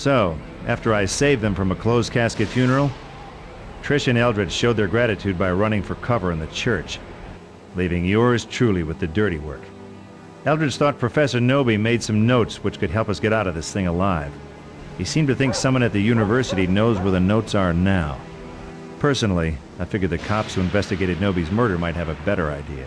So, after I saved them from a closed casket funeral, Trisha and Eldrigde showed their gratitude by running for cover in the church, leaving yours truly with the dirty work. Eldridge thought Professor Knowby made some notes which could help us get out of this thing alive. He seemed to think someone at the university knows where the notes are now. Personally, I figured the cops who investigated Knowby's murder might have a better idea.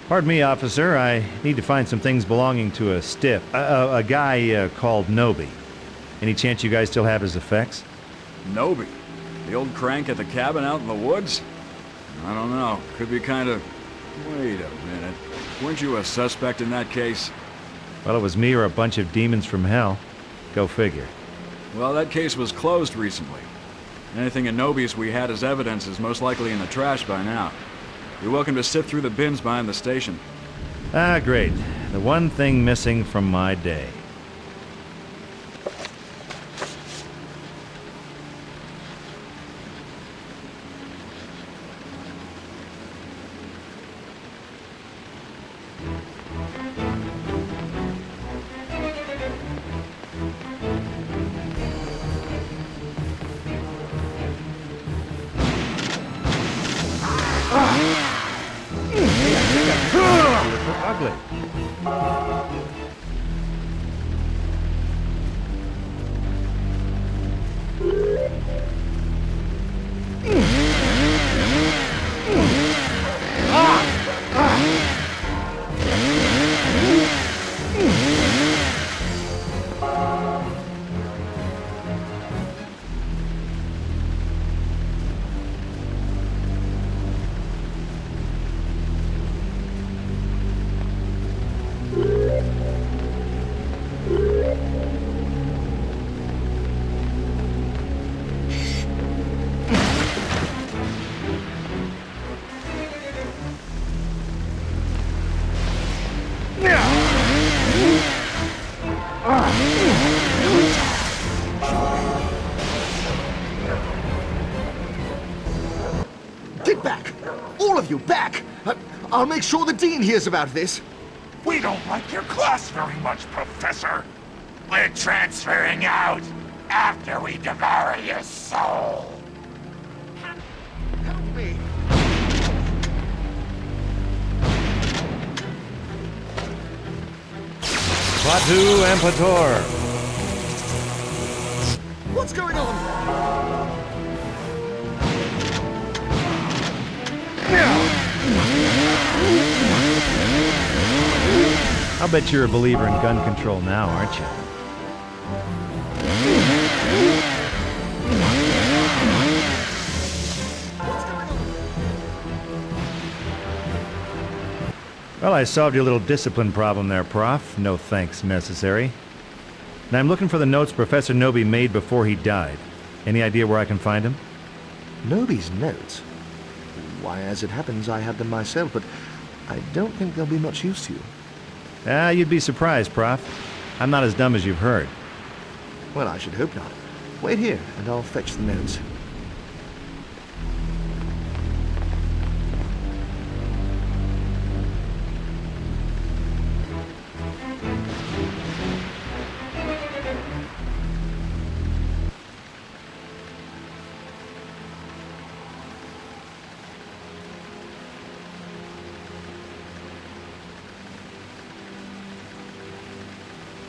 Pardon me, officer. I need to find some things belonging to a guy called Knowby. Any chance you guys still have his effects? Knowby? The old crank at the cabin out in the woods? I don't know. Could be kind of... Wait a minute. Weren't you a suspect in that case? Well, it was me or a bunch of demons from hell. Go figure. Well, that case was closed recently. Anything in Knowby's we had as evidence is most likely in the trash by now. You're welcome to sift through the bins behind the station. Ah, great. The one thing missing from my day. Ugly. Get back! All of you, back! I'll make sure the Dean hears about this. We don't like your class very much, Professor. We're transferring out after we devour your soul. Help me! Klaatu and Pator. What's going on? I'll bet you're a believer in gun control now, aren't you? Well, I solved your little discipline problem there, Prof. No thanks necessary. Now I'm looking for the notes Professor Knowby made before he died. Any idea where I can find them? Knowby's notes? Why, as it happens, I had them myself, but I don't think they'll be much use to you. Ah, you'd be surprised, Prof. I'm not as dumb as you've heard. Well, I should hope not. Wait here, and I'll fetch the notes.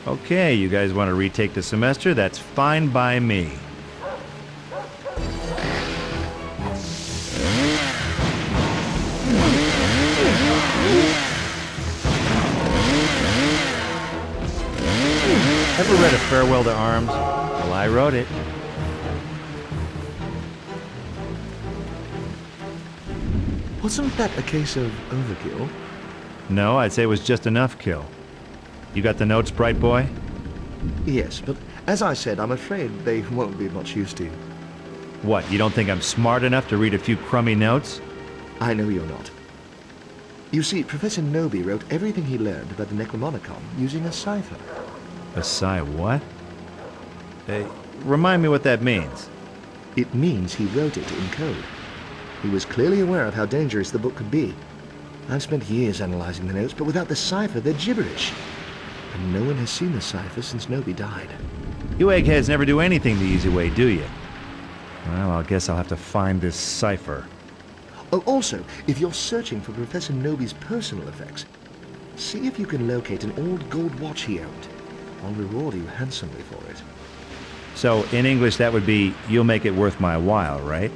Okay, you guys want to retake the semester? That's fine by me. Ever read A Farewell to Arms? Well, I wrote it. Wasn't that a case of overkill? No, I'd say it was just enough kill. You got the notes, bright boy? Yes, but as I said, I'm afraid they won't be much use to you. What, you don't think I'm smart enough to read a few crummy notes? I know you're not. You see, Professor Knowby wrote everything he learned about the Necronomicon using a cipher. A what? Remind me what that means. It means he wrote it in code. He was clearly aware of how dangerous the book could be. I've spent years analyzing the notes, but without the cipher, they're gibberish. And no one has seen the cipher since Knowby died. You eggheads never do anything the easy way, do you? Well, I guess I'll have to find this cipher. Oh, also, if you're searching for Professor Knowby's personal effects, see if you can locate an old gold watch he owned. I'll reward you handsomely for it. So, in English, that would be, you'll make it worth my while, right?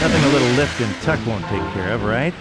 Nothing a little lift and tuck won't take care of, right?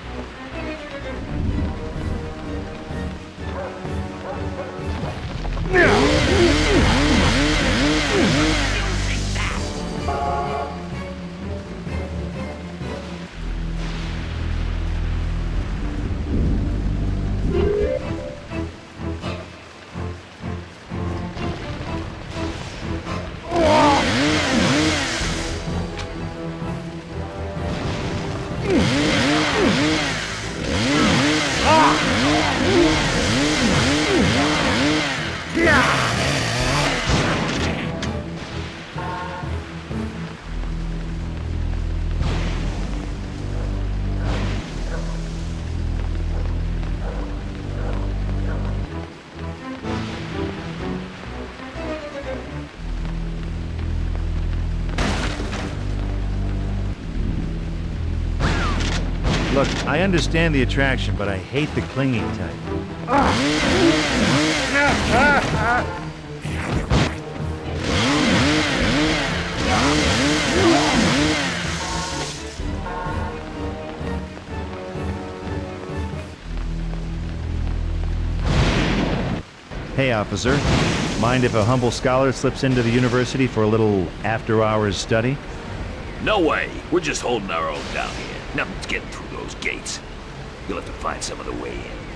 Look, I understand the attraction, but I hate the clinging type. Hey, officer. Mind if a humble scholar slips into the university for a little after-hours study? No way. We're just holding our own down here. Nothing's getting through those gates. You'll have to find some other way in.